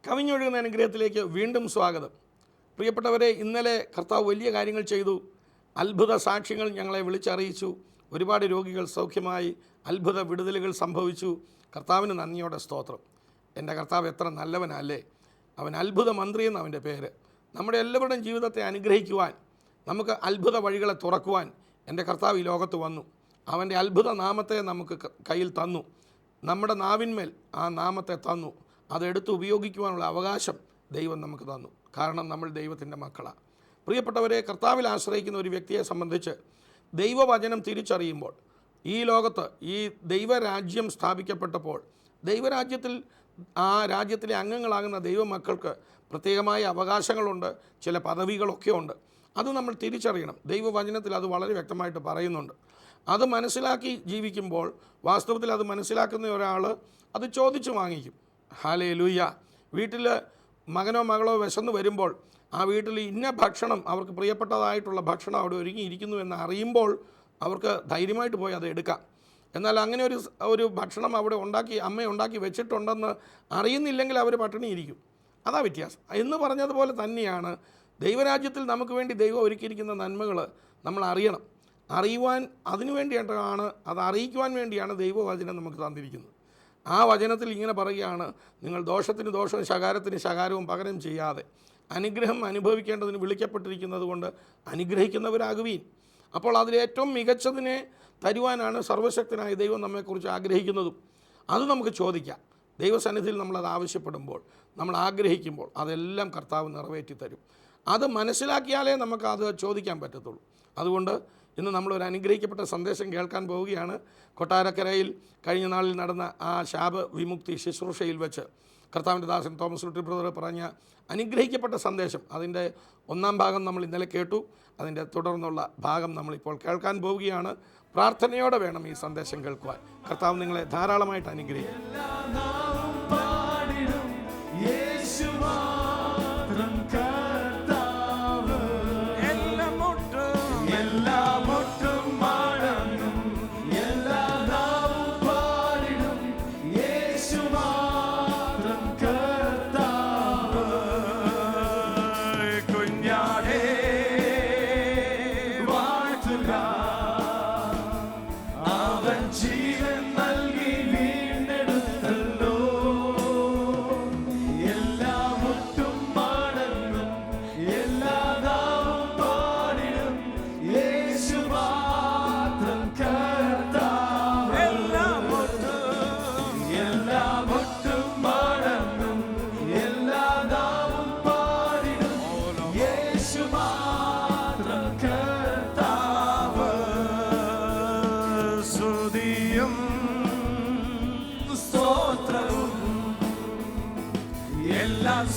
കവിഞ്ഞൊഴുകുന്ന അനുഗ്രഹത്തിലേക്ക് വീണ്ടും സ്വാഗതം. പ്രിയപ്പെട്ടവരെ, ഇന്നലെ കർത്താവ് വലിയ കാര്യങ്ങൾ ചെയ്തു. അത്ഭുത സാക്ഷ്യങ്ങൾ ഞങ്ങളെ വിളിച്ചറിയിച്ചു. ഒരുപാട് രോഗികൾ സൗഖ്യമായി, അത്ഭുത വിടുതലുകൾ സംഭവിച്ചു. കർത്താവിന് നന്ദിയോടെ സ്തോത്രം. എൻ്റെ കർത്താവ് എത്ര നല്ലവനല്ലേ! അവൻ അത്ഭുത മന്ത്രി എന്ന് അവൻ്റെ പേര്. നമ്മുടെ എല്ലാവരുടെയും ജീവിതത്തെ അനുഗ്രഹിക്കുവാൻ, നമുക്ക് അത്ഭുത വഴികളെ തുറക്കുവാൻ എൻ്റെ കർത്താവ് ഈ ലോകത്ത് വന്നു. അവൻ്റെ അത്ഭുത നാമത്തെ നമുക്ക് കയ്യിൽ തന്നു. നമ്മുടെ നാവിന്മേൽ ആ നാമത്തെ തന്നു. അതെടുത്ത് ഉപയോഗിക്കുവാനുള്ള അവകാശം ദൈവം നമുക്ക് തന്നു. കാരണം നമ്മൾ ദൈവത്തിൻ്റെ മക്കളാണ്. പ്രിയപ്പെട്ടവരെ, കർത്താവിൽ ആശ്രയിക്കുന്ന ഒരു വ്യക്തിയെ സംബന്ധിച്ച് ദൈവവചനം തിരിച്ചറിയുമ്പോൾ, ഈ ലോകത്ത് ഈ ദൈവരാജ്യം സ്ഥാപിക്കപ്പെട്ടപ്പോൾ ദൈവരാജ്യത്തിൽ ആ രാജ്യത്തിലെ അംഗങ്ങളാകുന്ന ദൈവമക്കൾക്ക് പ്രത്യേകമായ അവകാശങ്ങളുണ്ട്, ചില പദവികളൊക്കെ ഉണ്ട്. അത് നമ്മൾ തിരിച്ചറിയണം. ദൈവവചനത്തിൽ അത് വളരെ വ്യക്തമായിട്ട് പറയുന്നുണ്ട്. അത് മനസ്സിലാക്കി ജീവിക്കുമ്പോൾ വാസ്തവത്തിൽ അത് മനസ്സിലാക്കുന്ന ഒരാൾ അത് ചോദിച്ചു വാങ്ങിക്കും. ഹല്ലേലൂയ. വീട്ടിൽ മകനോ മകളോ വിശന്ന് വരുമ്പോൾ ആ വീട്ടിൽ ഇന്ന ഭക്ഷണം, അവർക്ക് പ്രിയപ്പെട്ടതായിട്ടുള്ള ഭക്ഷണം അവിടെ ഒരുങ്ങിയിരിക്കുന്നു എന്ന് അറിയുമ്പോൾ അവർക്ക് ധൈര്യമായിട്ട് പോയി അത് എടുക്കാം. എന്നാൽ അങ്ങനെ ഒരു ഭക്ഷണം അവിടെ അമ്മ ഉണ്ടാക്കി വെച്ചിട്ടുണ്ടെന്ന് അറിയുന്നില്ലെങ്കിൽ അവർ പട്ടിണിയിരിക്കും. അതാ വ്യത്യാസം. എന്ന് പറഞ്ഞതുപോലെ തന്നെയാണ് ദൈവരാജ്യത്തിൽ നമുക്ക് വേണ്ടി ദൈവം ഒരുക്കിയിരിക്കുന്ന നന്മകൾ നമ്മൾ അറിയണം. അതിനു വേണ്ടിയിട്ടാണ്, അത് അറിയിക്കുവാൻ വേണ്ടിയാണ് ദൈവവചനം നമുക്ക് തന്നിരിക്കുന്നത്. ആ വചനത്തിൽ ഇങ്ങനെ പറയുകയാണ്, നിങ്ങൾ ദോഷത്തിന് ദോഷവും ശകാരത്തിന് ശകാരവും പകരം ചെയ്യാതെ അനുഗ്രഹം അനുഭവിക്കേണ്ടതിന് വിളിക്കപ്പെട്ടിരിക്കുന്നത് കൊണ്ട് അനുഗ്രഹിക്കുന്നവരാകുവീൻ. അപ്പോൾ അതിലേറ്റവും മികച്ചതിനെ തരുവാനാണ് സർവശക്തനായ ദൈവം നമ്മെക്കുറിച്ച് ആഗ്രഹിക്കുന്നതും. അത് നമുക്ക് ചോദിക്കാം. ദൈവസന്നിധിയിൽ നമ്മളത് ആവശ്യപ്പെടുമ്പോൾ, നമ്മൾ ആഗ്രഹിക്കുമ്പോൾ അതെല്ലാം കർത്താവ് നിറവേറ്റി തരും. അത് മനസ്സിലാക്കിയാലേ നമുക്കത് ചോദിക്കാൻ പറ്റത്തുള്ളൂ. അതുകൊണ്ട് ഇന്ന് നമ്മളൊരു അനുഗ്രഹിക്കപ്പെട്ട സന്ദേശം കേൾക്കാൻ പോവുകയാണ്. കൊട്ടാരക്കരയിൽ കഴിഞ്ഞ നാളിൽ നടന്ന ആ ശാപ വിമുക്തി ശുശ്രൂഷയിൽ വെച്ച് കർത്താവിൻ്റെ ദാസൻ തോമസ് ലുട്ടി ബ്രദർ പറഞ്ഞ അനുഗ്രഹിക്കപ്പെട്ട സന്ദേശം, അതിൻ്റെ ഒന്നാം ഭാഗം നമ്മൾ ഇന്നലെ കേട്ടു. അതിൻ്റെ തുടർന്നുള്ള ഭാഗം നമ്മളിപ്പോൾ കേൾക്കാൻ പോവുകയാണ്. പ്രാർത്ഥനയോടെ വേണം ഈ സന്ദേശം കേൾക്കുവാൻ. കർത്താവ് നിങ്ങളെ ധാരാളമായിട്ട് അനുഗ്രഹിക്കും.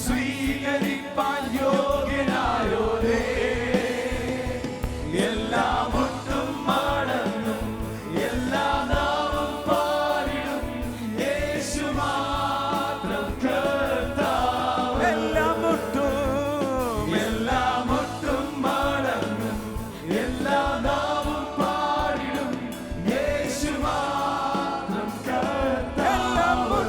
സ്വീകരിപ്പാൻ യോഗ്യനായോരേ, എല്ലാ മുട്ടും മടങ്ങും, എല്ലാ നാവും പാടിടും, യേശു മാത്രം കർത്താവ്. എല്ലാ മുട്ടും മടങ്ങും, എല്ലാ നാവും പാടിടും, യേശു മാത്രം കർത്താവ്.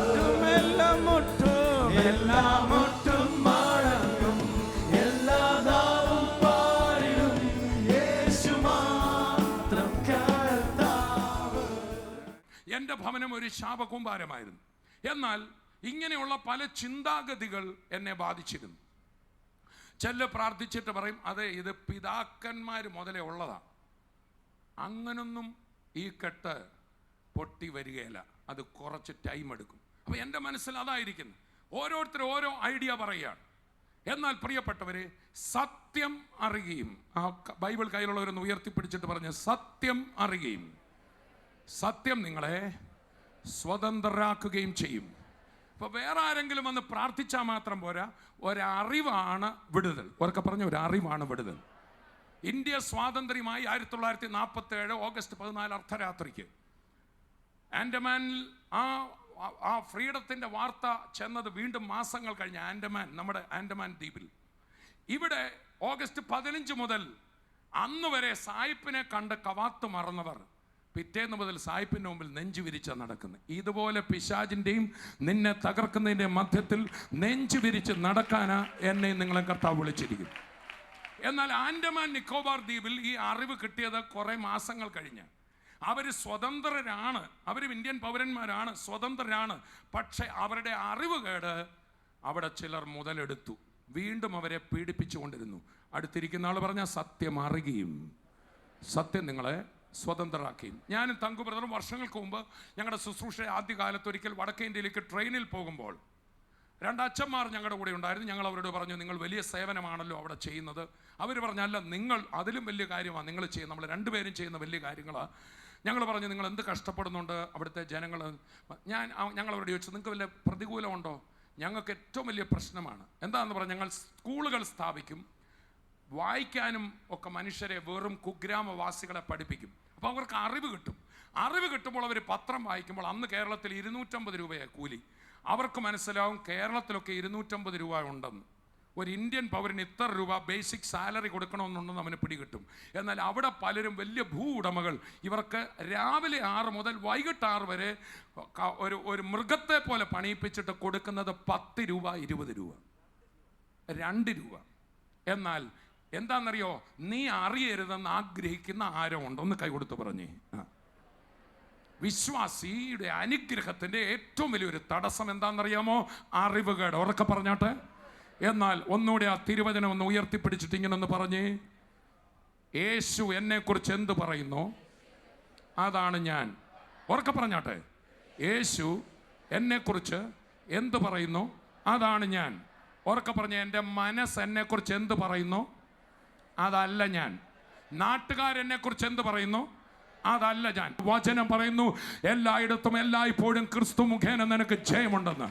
എല്ലാ മുട്ടും മടങ്ങും, എല്ലാ നാവും പാടിടും, യേശു മാത്രം കർത്താവ്. എൻ്റെ ഭവനം ഒരു ശാപകൂമ്പാരമായിരുന്നു. എന്നാൽ ഇങ്ങനെയുള്ള പല ചിന്താഗതികൾ എന്നെ ബാധിച്ചിരുന്നു. ചില പ്രാർത്ഥിച്ചിട്ട് പറയും, അതെ ഇത് പിതാക്കന്മാർ മുതലേ ഉള്ളതാണ്, അങ്ങനൊന്നും ഈ കെട്ട് പൊട്ടി വരികയില്ല, അത് കുറച്ച് ടൈം എടുക്കും. അപ്പോൾ എൻ്റെ മനസ്സിൽ അതായിരിക്കുന്നു. ഓരോരുത്തരും ഓരോ ഐഡിയ പറയുകയാണ്. എന്നാൽ പ്രിയപ്പെട്ടവരെ, സത്യം അറിയുകയും, ആ ബൈബിൾ കയ്യിലുള്ളവരൊന്ന് ഉയർത്തിപ്പിടിച്ചിട്ട് പറഞ്ഞ്, സത്യം അറിയുകയും സത്യം നിങ്ങളെ സ്വതന്ത്രരാക്കുകയും ചെയ്യും. ഇപ്പോൾ വേറെ ആരെങ്കിലും വന്ന് പ്രാർത്ഥിച്ചാൽ മാത്രം പോരാ, ഒരറിവാണ് വിടുതൽ. ഉറക്കെ പറഞ്ഞ ഒരറിവാണ് വിടുതൽ. ഇന്ത്യ സ്വാതന്ത്ര്യമായി 1947 ഓഗസ്റ്റ് 14 അർദ്ധരാത്രിക്ക് ആൻഡമാനിൽ ആ ഫ്രീഡത്തിൻ്റെ വാർത്ത ചെന്നത് വീണ്ടും മാസങ്ങൾ കഴിഞ്ഞ് നമ്മുടെ ആൻഡമാൻ ദ്വീപിൽ. ഇവിടെ ഓഗസ്റ്റ് 15 മുതൽ അന്ന് വരെ സായിപ്പിനെ കണ്ട് കവാത്ത് മറന്നവർ പിറ്റേന്ന് മുതൽ സായിപ്പിൻ്റെ മുമ്പിൽ നെഞ്ചു വിരിച്ചാണ് നടക്കുന്നത്. ഇതുപോലെ പിശാചിൻ്റെയും നിന്നെ തകർക്കുന്നതിൻ്റെ മധ്യത്തിൽ നെഞ്ചു വിരിച്ച് നടക്കാനാ എന്നെ നിങ്ങളെ കർത്താവ് വിളിച്ചിരിക്കുന്നു. എന്നാൽ ആൻഡമാൻ നിക്കോബാർ ദ്വീപിൽ ഈ അറിവ് കിട്ടിയത് കുറേ മാസങ്ങൾ കഴിഞ്ഞ്. അവർ സ്വതന്ത്രരാണ്, അവരും ഇന്ത്യൻ പൗരന്മാരാണ്, സ്വതന്ത്രരാണ്. പക്ഷെ അവരുടെ അറിവ് കേട് അവിടെ ചിലർ മുതലെടുത്തു, വീണ്ടും അവരെ പീഡിപ്പിച്ചുകൊണ്ടിരുന്നു. അടുത്തിരിക്കുന്ന ആൾ പറഞ്ഞാൽ സത്യം അറിയുകയും സത്യം നിങ്ങളെ സ്വതന്ത്രരാക്കുകയും. ഞാനും തങ്കു ബ്രദറും വർഷങ്ങൾക്ക് മുമ്പ് ഞങ്ങളുടെ ശുശ്രൂഷ ആദ്യകാലത്ത് ഒരിക്കൽ വടക്കേ ഇന്ത്യയിലേക്ക് ട്രെയിനിൽ പോകുമ്പോൾ 2 അച്ഛന്മാർ ഞങ്ങളുടെ കൂടെ ഉണ്ടായിരുന്നു. ഞങ്ങൾ അവരോട് പറഞ്ഞു, നിങ്ങൾ വലിയ സേവനമാണല്ലോ അവിടെ ചെയ്യുന്നത്. അവർ പറഞ്ഞല്ല, നിങ്ങൾ അതിലും വലിയ കാര്യമാണ് നിങ്ങൾ ചെയ്യുന്നത്, നമ്മൾ 2 പേരും ചെയ്യുന്ന വലിയ കാര്യങ്ങളാണ്. ഞങ്ങൾ പറഞ്ഞു, നിങ്ങൾ എന്ത് കഷ്ടപ്പെടുന്നുണ്ട് അവിടുത്തെ ജനങ്ങൾ. ഞങ്ങൾ അവരോട് ചോദിച്ചു, നിങ്ങൾക്ക് വല്ല പ്രതികൂലമുണ്ടോ? ഞങ്ങൾക്ക് ഏറ്റവും വലിയ പ്രശ്നമാണ്. എന്താണെന്ന് പറഞ്ഞാൽ ഞങ്ങൾ സ്കൂളുകൾ സ്ഥാപിക്കും, വായിക്കാനും ഒക്കെ മനുഷ്യരെ വെറും കുഗ്രാമവാസികളെ പഠിപ്പിക്കും. അപ്പോൾ അവർക്ക് അറിവ് കിട്ടും. അറിവ് കിട്ടുമ്പോൾ അവർ പത്രം വായിക്കുമ്പോൾ അന്ന് കേരളത്തിൽ 250 രൂപയാണ് കൂലി. അവർക്ക് മനസ്സിലാവും കേരളത്തിലൊക്കെ 250 രൂപ ഉണ്ടെന്ന്. ഒരു ഇന്ത്യൻ പൗരന് ഇത്ര രൂപ ബേസിക് സാലറി കൊടുക്കണമെന്നുണ്ടെന്ന് അവന് പിടികിട്ടും. എന്നാൽ അവിടെ പലരും വലിയ ഭൂ ഉടമകൾ ഇവർക്ക് രാവിലെ 6 മുതൽ വൈകിട്ട് 6 വരെ ഒരു മൃഗത്തെ പോലെ പണിയിപ്പിച്ചിട്ട് കൊടുക്കുന്നത് 10 രൂപ 20 രൂപ 2 രൂപ. എന്നാൽ എന്താണെന്നറിയോ, നീ അറിയരുതെന്ന് ആഗ്രഹിക്കുന്ന ആരോ ഉണ്ട്. ഒന്ന് കൈ കൊടുത്ത് പറഞ്ഞേ. വിശ്വാസിയുടെ അനുഗ്രഹത്തിൻ്റെ ഏറ്റവും വലിയൊരു തടസ്സം എന്താണെന്നറിയാമോ? അറിവുകേട്. ഉറക്കെ പറഞ്ഞാട്ടെ. എന്നാൽ ഒന്നുകൂടെ ആ തിരുവചനം ഒന്ന് ഉയർത്തിപ്പിടിച്ചിട്ട് ഇങ്ങനെ ഒന്ന് പറഞ്ഞേ. യേശു എന്നെക്കുറിച്ച് എന്ത് പറയുന്നു അതാണ് ഞാൻ. ഉറക്കെ പറഞ്ഞാട്ടെ. യേശു എന്നെക്കുറിച്ച് എന്ത് പറയുന്നു അതാണ് ഞാൻ. ഉറക്കെ പറഞ്ഞ. എൻ്റെ മനസ്സ് എന്നെക്കുറിച്ച് എന്ത് പറയുന്നു അതല്ല ഞാൻ. നാട്ടുകാരെന്നെക്കുറിച്ച് എന്ത് പറയുന്നു അതല്ല ഞാൻ. വചനം പറയുന്നു, എല്ലായിടത്തും എല്ലായ്പ്പോഴും ക്രിസ്തു മുഖേന നിനക്ക് ജയമുണ്ടെന്ന്.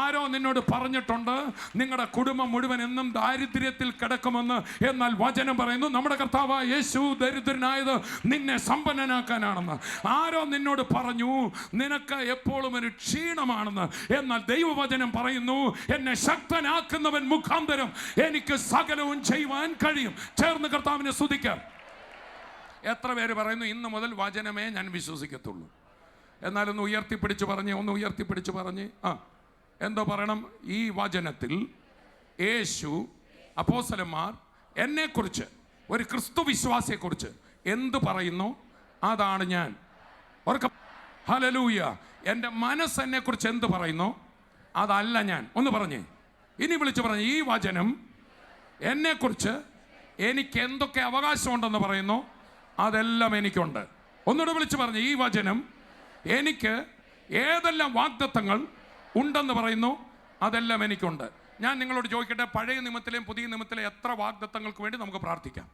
ആരോ നിന്നോട് പറഞ്ഞിട്ടുണ്ട് നിങ്ങളുടെ കുടുംബം മുഴുവൻ എന്നും ദാരിദ്ര്യത്തിൽ കിടക്കുമെന്ന്. എന്നാൽ വചനം പറയുന്നു നമ്മുടെ കർത്താവായ യേശു ദരിദ്രനായത് നിന്നെ സമ്പന്നനാക്കാനാണെന്ന്. ആരോ നിന്നോട് പറഞ്ഞു നിനക്ക് എപ്പോഴും ഒരു ക്ഷീണമാണെന്ന്. എന്നാൽ ദൈവവചനം പറയുന്നു എന്നെ ശക്തനാക്കുന്നവൻ മുഖാന്തരം എനിക്ക് സകലവും ചെയ്യുവാൻ കഴിയും. ചേർന്ന് കർത്താവിനെ സ്തുതിക്കാം. എത്ര പേര് പറയുന്നു ഇന്ന് മുതൽ വചനമേ ഞാൻ വിശ്വസിക്കത്തുള്ളൂ? എന്നാലൊന്ന് ഉയർത്തിപ്പിടിച്ച് പറഞ്ഞ്. എന്തോ പറയണം? ഈ വചനത്തിൽ യേശു, അപ്പോസ്തലന്മാർ എന്നെക്കുറിച്ച്, ഒരു ക്രിസ്തു വിശ്വാസിയെക്കുറിച്ച് എന്ത് പറയുന്നു അതാണ് ഞാൻ. ഹല്ലേലൂയ. എൻ്റെ മനസ്സ് എന്നെക്കുറിച്ച് എന്ത് പറയുന്നു അതല്ല ഞാൻ. ഒന്ന് പറഞ്ഞേ. ഇനി വിളിച്ചു പറഞ്ഞു, ഈ വചനം എന്നെക്കുറിച്ച് എനിക്ക് എന്തൊക്കെ അവകാശമുണ്ടെന്ന് പറയുന്നു അതെല്ലാം എനിക്കുണ്ട്. ഒന്നുകൂടെ വിളിച്ചു പറഞ്ഞു, ഈ വചനം എനിക്ക് ഏതെല്ലാം വാഗ്ദത്തങ്ങൾ ഉണ്ടെന്ന് പറയുന്നു അതെല്ലാം എനിക്കുണ്ട്. ഞാൻ നിങ്ങളോട് ചോദിക്കട്ടെ, പഴയ നിയമത്തിലെയും പുതിയ നിയമത്തിലെയും എത്ര വാഗ്ദത്തങ്ങൾക്ക് വേണ്ടി നമുക്ക് പ്രാർത്ഥിക്കാം?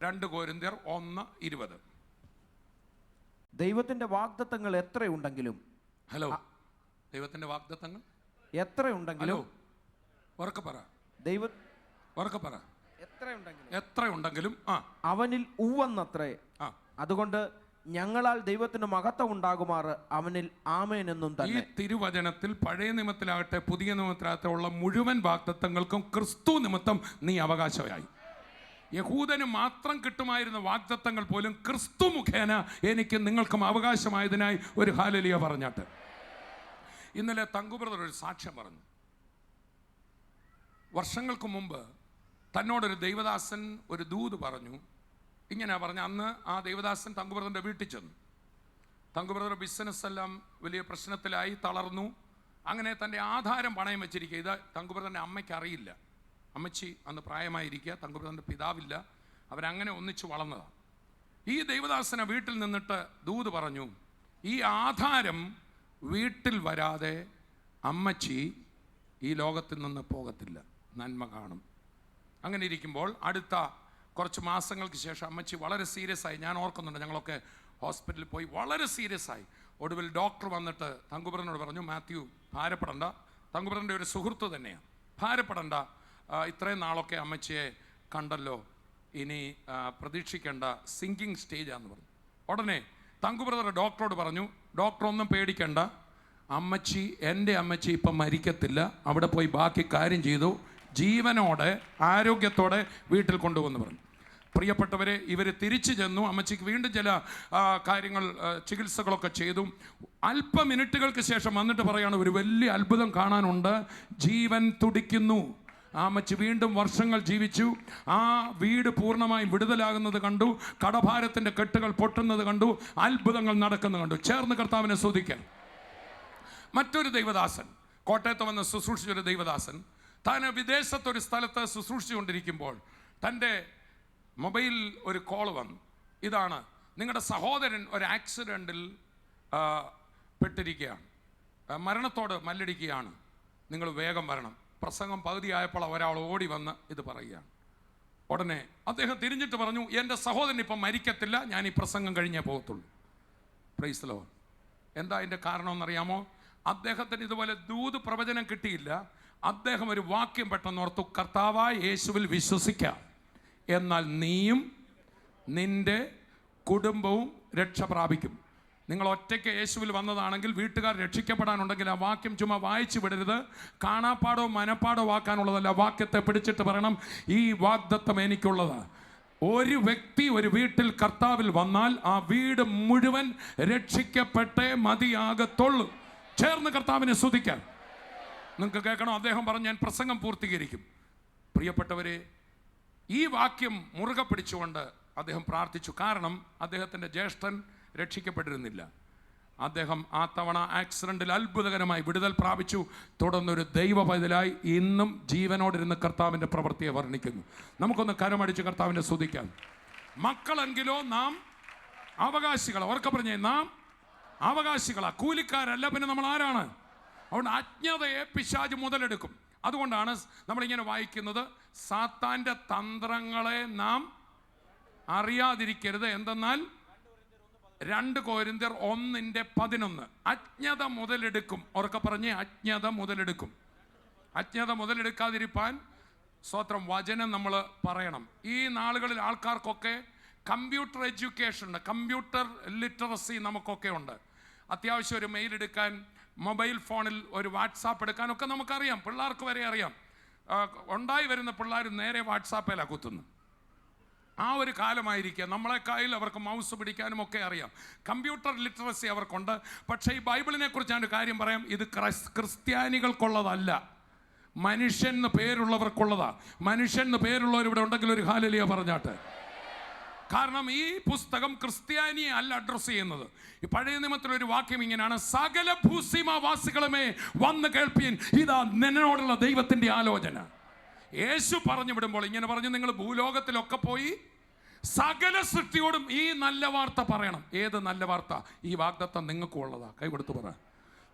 2 കൊരിന്ത്യർ 1:20. ദൈവത്തിന്റെ വാഗ്ദത്തങ്ങൾ എത്രയുണ്ടെങ്കിലും. ഹലോ, ദൈവത്തിന്റെ വാഗ്ദത്തങ്ങൾ എത്രയുണ്ടെങ്കിലും. ഉറക്കെ പറ. ഉറക്കെ പറ. എത്രയുണ്ടെങ്കിലും അവനിൽ ഉവ്വെന്നത്രേ. അതുകൊണ്ട് ഞങ്ങളാൽ ദൈവത്തിന് മഹത്വം ഉണ്ടാകുമാറ് അവനിൽ ആമേൻ എന്നും തന്നെ. ഈ തിരുവചനത്തിൽ പഴയ നിയമത്തിലാകട്ടെ പുതിയ നിയമത്തിലാകട്ടെ ഉള്ള മുഴുവൻ വാഗ്ദത്തങ്ങൾക്കും ക്രിസ്തു നിമിത്തം നീ അവകാശമായി. യഹൂദന് മാത്രം കിട്ടുമായിരുന്ന വാഗ്ദത്തങ്ങൾ പോലും ക്രിസ്തു മുഖേന എനിക്ക് നിങ്ങൾക്കും അവകാശമായതിനായി ഒരു ഹല്ലേലൂയ പറഞ്ഞാട്ട്. ഇന്നലെ തങ്കു ബ്രദർ ഒരു സാക്ഷ്യം പറഞ്ഞു. വർഷങ്ങൾക്ക് മുമ്പ് തന്നോടൊരു ദൈവദാസൻ ഒരു ദൂത് പറഞ്ഞു. ഇങ്ങനെ പറഞ്ഞു. അന്ന് ആ ദൈവദാസൻ തങ്കു ബ്രദറിൻ്റെ വീട്ടിൽ ചെന്നു. തങ്കു ബ്രദർ ബിസിനസ് എല്ലാം വലിയ പ്രശ്നത്തിലായി, തളർന്നു. അങ്ങനെ തൻ്റെ ആധാരം പണയം വെച്ചിരിക്കുക. ഇത് തങ്കു ബ്രദറിൻ്റെ അമ്മയ്ക്ക് അറിയില്ല. അമ്മച്ചി അന്ന് പ്രായമായിരിക്കുക, തങ്കു ബ്രദറിൻ്റെ പിതാവില്ല. അവരങ്ങനെ ഒന്നിച്ച് വളർന്നതാണ്. ഈ ദൈവദാസനെ വീട്ടിൽ നിന്നിട്ട് ദൂത് പറഞ്ഞു, ഈ ആധാരം വീട്ടിൽ വരാതെ അമ്മച്ചി ഈ ലോകത്തിൽ നിന്ന് പോകത്തില്ല, നന്മ കാണും. അങ്ങനെ ഇരിക്കുമ്പോൾ അടുത്ത കുറച്ച് മാസങ്ങൾക്ക് ശേഷം അമ്മച്ചി വളരെ സീരിയസ് ആയി. ഞാൻ ഓർക്കുന്നുണ്ട്, ഞങ്ങളൊക്കെ ഹോസ്പിറ്റലിൽ പോയി വളരെ സീരിയസ് ആയി. ഒടുവിൽ ഡോക്ടർ വന്നിട്ട് തങ്കുബ്രദറിനോട് പറഞ്ഞു, മാത്യു ഭാരപ്പെടണ്ട. തങ്കുബ്രദറിൻ്റെ ഒരു സുഹൃത്ത് തന്നെയാണ്. ഭാരപ്പെടണ്ട, ഇത്രയും നാളൊക്കെ അമ്മച്ചിയെ കണ്ടല്ലോ, ഇനി പ്രതീക്ഷിക്കേണ്ട, സിങ്കിങ് സ്റ്റേജാന്ന് പറഞ്ഞു. ഉടനെ തങ്കുബ്രദർ ഡോക്ടറോട് പറഞ്ഞു, ഡോക്ടർ ഒന്നും പേടിക്കണ്ട, അമ്മച്ചി, എൻ്റെ അമ്മച്ചി ഇപ്പം മരിക്കത്തില്ല, അവിടെ പോയി ബാക്കി കാര്യം ചെയ്തു, ജീവനോടെ ആരോഗ്യത്തോടെ വീട്ടിൽ കൊണ്ടുവന്ന് പറഞ്ഞു. പ്രിയപ്പെട്ടവരെ, ഇവർ തിരിച്ചു ചെന്നു. അമ്മച്ചിക്ക് വീണ്ടും ചില കാര്യങ്ങൾ, ചികിത്സകളൊക്കെ ചെയ്തു. അല്പ മിനിറ്റുകൾക്ക് ശേഷം വന്നിട്ട് പറയാണ്, ഒരു വലിയ അത്ഭുതം കാണാനുണ്ട്, ജീവൻ തുടിക്കുന്നു. ആ അമ്മച്ചി വീണ്ടും വർഷങ്ങൾ ജീവിച്ചു. ആ വീട് പൂർണ്ണമായും വിടുതലാകുന്നത് കണ്ടു, കടഭാരത്തിൻ്റെ കെട്ടുകൾ പൊട്ടുന്നത് കണ്ടു, അത്ഭുതങ്ങൾ നടക്കുന്നത് കണ്ടു. ചേർന്ന് കർത്താവിനെ സ്തുതിക്കാം. മറ്റൊരു ദൈവദാസൻ, കോട്ടയത്ത് വന്ന് ശുശ്രൂഷിച്ചൊരു ദൈവദാസൻ, താൻ വിദേശത്തൊരു സ്ഥലത്ത് ശുശ്രൂഷിച്ചുകൊണ്ടിരിക്കുമ്പോൾ തൻ്റെ മൊബൈൽ ഒരു കോൾ വന്നു. ഇതാണ്, നിങ്ങളുടെ സഹോദരൻ ഒരു ആക്സിഡൻറ്റിൽ പെട്ടിരിക്കുകയാണ്, മരണത്തോട് മല്ലടിക്കുകയാണ്, നിങ്ങൾ വേഗം വരണം. പ്രസംഗം പകുതിയായപ്പോൾ ഒരാൾ ഓടി വന്ന് ഇത് പറയുകയാണ്. ഉടനെ അദ്ദേഹം തിരിഞ്ഞിട്ട് പറഞ്ഞു, എൻ്റെ സഹോദരൻ ഇപ്പം മരിക്കത്തില്ല, ഞാൻ ഈ പ്രസംഗം കഴിഞ്ഞേ പോകത്തുള്ളൂ. Praise the Lord. എന്താ അതിൻ്റെ കാരണമെന്നറിയാമോ? അദ്ദേഹത്തിന് ഇതുപോലെ ദൂത് പ്രവചനം കിട്ടിയില്ല. അദ്ദേഹം ഒരു വാക്യം പെട്ടെന്ന് ഓർത്തു, കർത്താവായ യേശുവിൽ വിശ്വസിക്കാം, എന്നാൽ നീയും നിൻ്റെ കുടുംബവും രക്ഷ പ്രാപിക്കും. നിങ്ങൾ ഒറ്റയ്ക്ക് യേശുവിൽ വന്നതാണെങ്കിൽ, വീട്ടുകാർ രക്ഷിക്കപ്പെടാനുണ്ടെങ്കിൽ ആ വാക്യം ചുമ്മാ വായിച്ചു വിടരുത്. കാണാപ്പാടോ മനപ്പാടോ ആക്കാനുള്ളതല്ല. വാക്യത്തെ പിടിച്ചിട്ട് പറയണം, ഈ വാഗ്ദത്തം എനിക്കുള്ളത്. ഒരു വ്യക്തി ഒരു വീട്ടിൽ കർത്താവിൽ വന്നാൽ ആ വീട് മുഴുവൻ രക്ഷിക്കപ്പെട്ടേ മതിയാകത്തുള്ളൂ. ചേർന്ന് കർത്താവിനെ സ്തുതിക്കാൻ. നിങ്ങൾക്ക് കേൾക്കണം, അദ്ദേഹം പറഞ്ഞു, ഞാൻ പ്രസംഗം പൂർത്തീകരിക്കും. പ്രിയപ്പെട്ടവരെ, ഈ വാക്യം മുറുകെ പിടിച്ചുകൊണ്ട് അദ്ദേഹം പ്രാർത്ഥിച്ചു. കാരണം അദ്ദേഹത്തിൻ്റെ ജ്യേഷ്ഠൻ രക്ഷിക്കപ്പെട്ടിരുന്നില്ല. അദ്ദേഹം ആ തവണ ആക്സിഡൻറ്റിൽ അത്ഭുതകരമായി വിടുതൽ പ്രാപിച്ചു. തുടർന്നൊരു ദൈവ പൈതലായി ഇന്നും ജീവനോടിരുന്ന് കർത്താവിൻ്റെ പ്രവൃത്തിയെ വർണ്ണിക്കുന്നു. നമുക്കൊന്ന് കരമടിച്ച് കർത്താവിനെ സ്തുതിക്കാം. മക്കളെങ്കിലോ നാം അവകാശികളാ. ഉറക്കെ പറഞ്ഞേ, നാം അവകാശികളാ, കൂലിക്കാരല്ല. പിന്നെ നമ്മൾ ആരാണ്? അതുകൊണ്ട് അജ്ഞതയെ പിശാച് മുതലെടുക്കും. അതുകൊണ്ടാണ് നമ്മളിങ്ങനെ വായിക്കുന്നത്, സാത്താൻ്റെ തന്ത്രങ്ങളെ നാം അറിയാതിരിക്കരുത്. എന്തെന്നാൽ 2 കൊരിന്ത്യർ 1:11 അജ്ഞത മുതലെടുക്കും. ഉറക്കെ പറഞ്ഞേ, അജ്ഞത മുതലെടുക്കും. അജ്ഞത മുതലെടുക്കാതിരിപ്പാൻ സ്വത്രം വചനം നമ്മൾ പറയണം. ഈ നാളുകളിൽ ആൾക്കാർക്കൊക്കെ കമ്പ്യൂട്ടർ എഡ്യൂക്കേഷൻ ഉണ്ട്, കമ്പ്യൂട്ടർ ലിറ്ററസി നമുക്കൊക്കെ ഉണ്ട്. അത്യാവശ്യം ഒരു മെയിൽ എടുക്കാൻ, മൊബൈൽ ഫോണിൽ ഒരു വാട്സാപ്പ് എടുക്കാനൊക്കെ നമുക്കറിയാം. പിള്ളേർക്ക് വരെ അറിയാം. ഉണ്ടായി വരുന്ന പിള്ളേർ നേരെ വാട്സാപ്പിലാണ് കുത്തുന്നു. ആ ഒരു കാലമായിരിക്കുക. നമ്മളെക്കായിൽ അവർക്ക് മൗസ് പിടിക്കാനും ഒക്കെ അറിയാം. കമ്പ്യൂട്ടർ ലിറ്ററസി അവർക്കുണ്ട്. പക്ഷേ ഈ ബൈബിളിനെ കുറിച്ച് ഞാൻ ഒരു കാര്യം പറയാം. ഇത് ക്രിസ്ത്യാനികൾക്കുള്ളതല്ല, മനുഷ്യൻ എന്ന് പേരുള്ളവർക്കുള്ളതാ. മനുഷ്യൻ എന്ന് പേരുള്ളവർ ഇവിടെ ഉണ്ടെങ്കിൽ ഒരു ഹല്ലേലൂയ പറഞ്ഞാട്ടെ. കാരണം ഈ പുസ്തകം ക്രിസ്ത്യാനിയെ അല്ല അഡ്രസ് ചെയ്യുന്നത്. ഈ പഴയ നിയമത്തിലൊരു വാക്യം ഇങ്ങനെയാണ്, സകല ഭൂസീമാവാസികളുമേ വന്ന് കേൾപ്പീൻ, ഇതാ നിന്നോടുള്ള ദൈവത്തിൻ്റെ ആലോചന. യേശു പറഞ്ഞു വിടുമ്പോൾ ഇങ്ങനെ പറഞ്ഞു, നിങ്ങൾ ഭൂലോകത്തിലൊക്കെ പോയി സകല സൃഷ്ടിയോടും ഈ നല്ല വാർത്ത പറയണം. ഏത് നല്ല വാർത്ത? ഈ വാഗ്ദത്തം നിങ്ങൾക്കും ഉള്ളതാ. കൈകൊടുത്ത് പറ.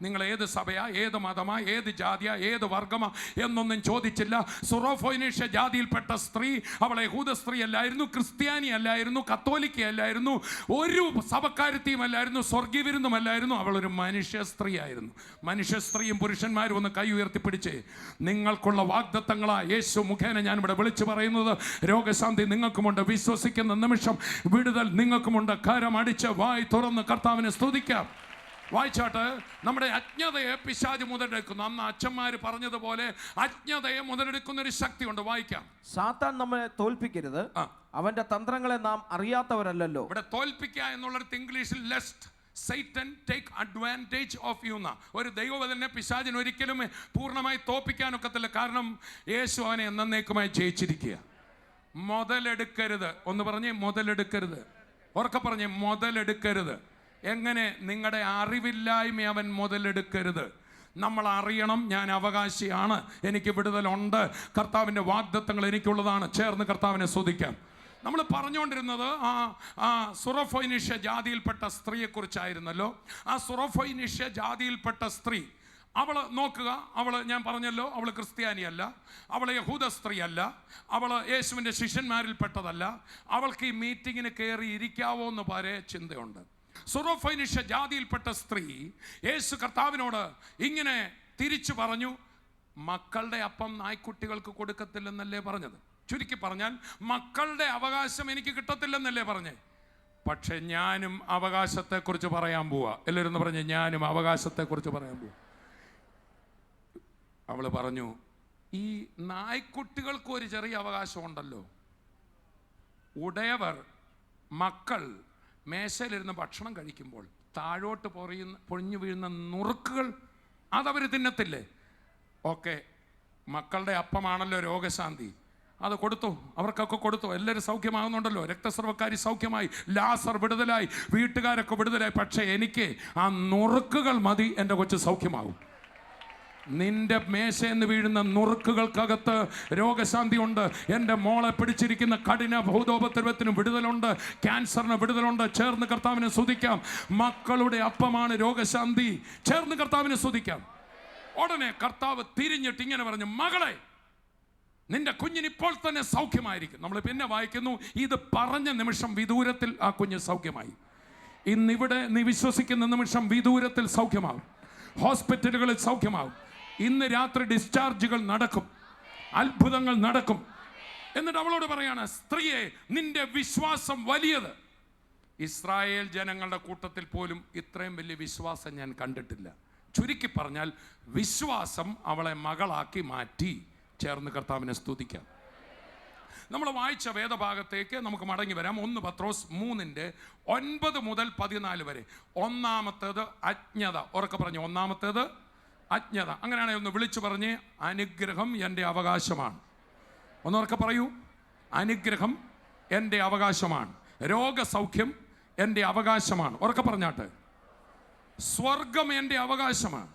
നിങ്ങൾ ഏത് സഭയാ, ഏത് മതമാ, ഏത് ജാതിയാ, ഏത് വർഗമാ എന്നൊന്നും ചോദിച്ചില്ല. സുറോഫോയിനീഷ്യ ജാതിയിൽപ്പെട്ട സ്ത്രീ, അവൾ യഹൂദ സ്ത്രീ അല്ലായിരുന്നു, ക്രിസ്ത്യാനി അല്ലായിരുന്നു, കത്തോലിക്ക അല്ലായിരുന്നു, ഒരു സഭക്കാരത്തിയും അല്ലായിരുന്നു, സ്വർഗീയ വിരുന്നുമല്ലായിരുന്നു. അവളൊരു മനുഷ്യ സ്ത്രീ ആയിരുന്നു. മനുഷ്യ സ്ത്രീയും പുരുഷന്മാരും ഒന്ന് കൈ ഉയർത്തിപ്പിടിച്ചേ. നിങ്ങൾക്കുള്ള വാഗ്ദത്തങ്ങളാ യേശു മുഖേന ഞാനിവിടെ വിളിച്ചു പറയുന്നത്. രോഗശാന്തി നിങ്ങൾക്കുമുണ്ട്. വിശ്വസിക്കുന്ന നിമിഷം വിടുതൽ നിങ്ങൾക്കുമുണ്ട്. കരമടിച്ച് വായി തുറന്ന് കർത്താവിനെ സ്തുതിക്കാം. വായിച്ചാട്ട്, നമ്മുടെ അജ്ഞതയെ പിശാച് മുതലെടുക്കുന്നു. അന്ന് അച്ഛന്മാർ പറഞ്ഞതുപോലെ അജ്ഞതയെ മുതലെടുക്കുന്ന ഒരു ശക്തിയുണ്ട്. വായിക്കാം. സാത്താൻ നമ്മെ തോൽപ്പിക്കരുത്, അവന്റെ തന്ത്രങ്ങളെ നാം അറിയാത്തവരല്ലോ. ഇവിടെ തോൽപ്പിക്കുക എന്നുള്ളത് ഇംഗ്ലീഷിൽ lest Satan take advantage of you എന്നാ. ഒരു ദൈവവചനെ പിശാചിന് ഒരിക്കലും പൂർണ്ണമായി തോൽപ്പിക്കാനൊക്കത്തില്ല. കാരണം യേശു അവനെ എന്നേക്കുമായി ജയിച്ചിരിക്കുക. മുതലെടുക്കരുത്. ഒന്ന് പറഞ്ഞേ, മുതലെടുക്കരുത്. ഉറക്കെ പറഞ്ഞേ, മുതലെടുക്കരുത്. എങ്ങനെ? നിങ്ങളുടെ അറിവില്ലായ്മ അവൻ മുതലെടുക്കരുത്. നമ്മൾ അറിയണം, ഞാൻ അവകാശിയാണ്, എനിക്ക് വിടുതലുണ്ട്, കർത്താവിൻ്റെ വാഗ്ദത്തങ്ങൾ എനിക്കുള്ളതാണ്. ചേർന്ന് കർത്താവിനെ സ്തുതിക്കാം. നമ്മൾ പറഞ്ഞുകൊണ്ടിരുന്നത് ആ സുറഫോയിനിഷ്യ ജാതിയിൽപ്പെട്ട സ്ത്രീയെക്കുറിച്ചായിരുന്നല്ലോ. ആ സുറഫോയിനിഷ്യ ജാതിയിൽപ്പെട്ട സ്ത്രീ, അവൾ നോക്കുക, അവൾ ഞാൻ പറഞ്ഞല്ലോ, അവൾ ക്രിസ്ത്യാനിയല്ല, അവൾ യഹൂദ സ്ത്രീയല്ല, അവൾ യേശുവിൻ്റെ ശിഷ്യന്മാരിൽപ്പെട്ടതല്ല. അവൾക്ക് ഈ മീറ്റിങ്ങിന് കയറി ഇരിക്കാവോ എന്ന് വരെ ചിന്തയുണ്ട്. സുറോഫൈനിഷ്യ ജാതിയിൽപ്പെട്ട സ്ത്രീ യേശു കർത്താവിനോട് ഇങ്ങനെ തിരിച്ചു പറഞ്ഞു, മക്കളുടെ അപ്പം നായ്ക്കുട്ടികൾക്ക് കൊടുക്കത്തില്ലെന്നല്ലേ പറഞ്ഞത്? ചുരുക്കി പറഞ്ഞാൽ മക്കളുടെ അവകാശം എനിക്ക് കിട്ടത്തില്ലെന്നല്ലേ പറഞ്ഞേ? പക്ഷെ ഞാനും അവകാശത്തെക്കുറിച്ച് പറയാൻ പോവാ. എല്ലാവരും ഒന്ന് പറഞ്ഞേ, ഞാനും അവകാശത്തെക്കുറിച്ച് പറയാൻ പോവാ. അവൾ പറഞ്ഞു, ഈ നായ്ക്കുട്ടികൾക്ക് ഒരു ചെറിയ അവകാശമുണ്ടല്ലോ. ഉടയവർ മക്കൾ മേശയിലിരുന്ന് ഭക്ഷണം കഴിക്കുമ്പോൾ താഴോട്ട് പൊഴിഞ്ഞു വീഴുന്ന നുറുക്കുകൾ അതവർ തിന്നത്തില്ലേ? ഓക്കെ, മക്കളുടെ അപ്പമാണല്ലോ രോഗശാന്തി, അത് കൊടുത്തു, അവർക്കൊക്കെ കൊടുത്തു, എല്ലാവരും സൗഖ്യമാകുന്നുണ്ടല്ലോ. രക്തസ്രവക്കാരി സൗഖ്യമായി, ലാസർ വിടുതലായി, വീട്ടുകാരൊക്കെ വിടുതലായി. പക്ഷേ എനിക്ക് ആ നുറുക്കുകൾ മതി, എൻ്റെ കൊച്ചു സൗഖ്യമാകും. നിന്റെ മേശയെന്ന് വീഴുന്ന നുറുക്കുകൾക്കകത്ത് രോഗശാന്തി ഉണ്ട്. എൻ്റെ മോളെ പിടിച്ചിരിക്കുന്ന കഠിന ഭൗതോപദ്രവത്തിന് വിടുതലുണ്ട്, ക്യാൻസറിന് വിടുതലുണ്ട്. ചേർന്ന് കർത്താവിനെ സ്തുതിക്കാം. മക്കളുടെ അപ്പമാണ് രോഗശാന്തി. ചേർന്ന് കർത്താവിനെ സ്തുതിക്കാം. ഉടനെ കർത്താവ് തിരിഞ്ഞിട്ട് ഇങ്ങനെ പറഞ്ഞു, മകളെ, നിന്റെ കുഞ്ഞിന് ഇപ്പോൾ തന്നെ സൗഖ്യമായിരിക്കും. നമ്മൾ പിന്നെ വായിക്കുന്നു, ഇത് പറഞ്ഞ നിമിഷം വിദൂരത്തിൽ ആ കുഞ്ഞ് സൗഖ്യമായി. ഇന്നിവിടെ നീ വിശ്വസിക്കുന്ന നിമിഷം വിദൂരത്തിൽ സൗഖ്യമാകും, ഹോസ്പിറ്റലുകളിൽ സൗഖ്യമാകും. ഇന്ന് രാത്രി ഡിസ്ചാർജുകൾ നടക്കും, അത്ഭുതങ്ങൾ നടക്കും. എന്നിട്ട് അവളോട് പറയാണ്, സ്ത്രീയെ, നിന്റെ വിശ്വാസം വലിയത്. ഇസ്രായേൽ ജനങ്ങളുടെ കൂട്ടത്തിൽ പോലും ഇത്രയും വലിയ വിശ്വാസം ഞാൻ കണ്ടിട്ടില്ല. ചുരുക്കി പറഞ്ഞാൽ വിശ്വാസം അവളെ മകളാക്കി മാറ്റി. ചേർന്ന് കർത്താവിനെ സ്തുതിക്കാം. നമ്മൾ വായിച്ച വേദഭാഗത്തേക്ക് നമുക്ക് മടങ്ങി വരാം. 1 പത്രോസ് 3:9 മുതൽ 14 വരെ. ഒന്നാമത്തേത് അജ്ഞത. ഉറക്കെ പറഞ്ഞു, ഒന്നാമത്തേത് അജ്ഞത. അങ്ങനെയാണെങ്കിൽ ഒന്ന് വിളിച്ചു പറഞ്ഞ്, അനുഗ്രഹം എൻ്റെ അവകാശമാണ്. ഒന്നുറക്കെ പറയൂ, അനുഗ്രഹം എൻ്റെ അവകാശമാണ്. രോഗസൗഖ്യം എൻ്റെ അവകാശമാണ്. ഉറക്കെ പറഞ്ഞാട്ടെ, സ്വർഗം എൻ്റെ അവകാശമാണ്.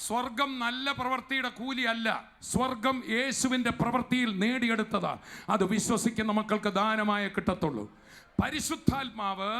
സ്വർഗം നല്ല പ്രവൃത്തിയുടെ കൂലിയല്ല, സ്വർഗം യേശുവിൻ്റെ പ്രവൃത്തിയിൽ നേടിയെടുത്തതാ. അത് വിശ്വസിക്കുന്ന മക്കൾക്ക് ദാനമായി കിട്ടത്തുള്ളൂ. പരിശുദ്ധാത്മാവ്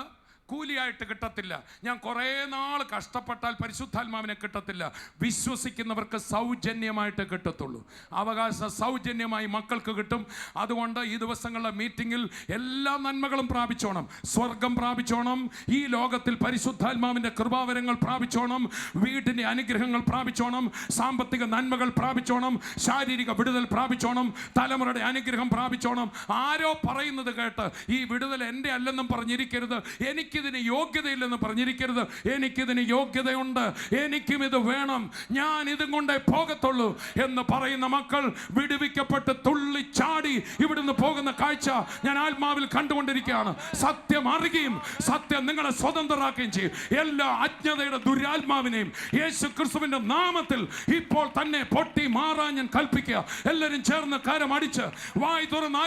കൂലിയായിട്ട് കിട്ടത്തില്ല. ഞാൻ കുറേ നാൾ കഷ്ടപ്പെട്ടാൽ പരിശുദ്ധാത്മാവിനെ കിട്ടത്തില്ല. വിശ്വസിക്കുന്നവർക്ക് സൗജന്യമായിട്ട് കിട്ടത്തുള്ളൂ. അവകാശം സൗജന്യമായി മക്കൾക്ക് കിട്ടും. അതുകൊണ്ട് ഈ ദിവസങ്ങളിലെ മീറ്റിങ്ങിൽ എല്ലാ നന്മകളും പ്രാപിച്ചോണം, സ്വർഗം പ്രാപിച്ചോണം, ഈ ലോകത്തിൽ പരിശുദ്ധാത്മാവിൻ്റെ കൃപാവരങ്ങൾ പ്രാപിച്ചോണം, വീടിൻ്റെ അനുഗ്രഹങ്ങൾ പ്രാപിച്ചോണം, സാമ്പത്തിക നന്മകൾ പ്രാപിച്ചോണം, ശാരീരിക വിടുതൽ പ്രാപിച്ചോണം, തലമുറയുടെ അനുഗ്രഹം പ്രാപിച്ചോണം. ആരോ പറയുന്നത് കേട്ട് ഈ വിടുതൽ എൻ്റെ അല്ലെന്നും പറഞ്ഞിരിക്കരുത്, എനിക്കിതിന് യോഗ്യതയില്ലെന്ന് പറഞ്ഞിരിക്കരുത്. എനിക്കിതിന് യോഗ്യതയുണ്ട്, എനിക്കും ഇത് വേണം, ഞാൻ ഇതും കൊണ്ടേ പോകത്തുള്ളൂ എന്ന് പറയുന്ന മക്കൾ വിടുവിക്കപ്പെട്ട് തുള്ളിച്ചാടി ഇവിടുന്ന് പോകുന്ന കാഴ്ച ഞാൻ ആത്മാവിൽ കണ്ടുകൊണ്ടിരിക്കുകയാണ്. സത്യം അറിയുകയും സത്യം നിങ്ങളെ സ്വതന്ത്രരാക്കുകയും ചെയ്യും. എല്ലാ അജ്ഞതയുടെ ദുരാത്മാവിനെയും യേശു ക്രിസ്തുവിന്റെ നാമത്തിൽ ഇപ്പോൾ തന്നെ പൊട്ടി മാറാൻ ഞാൻ കൽപ്പിക്കുക. എല്ലാവരും ചേർന്ന് കരമടിച്ച് വായി തുറന്ന്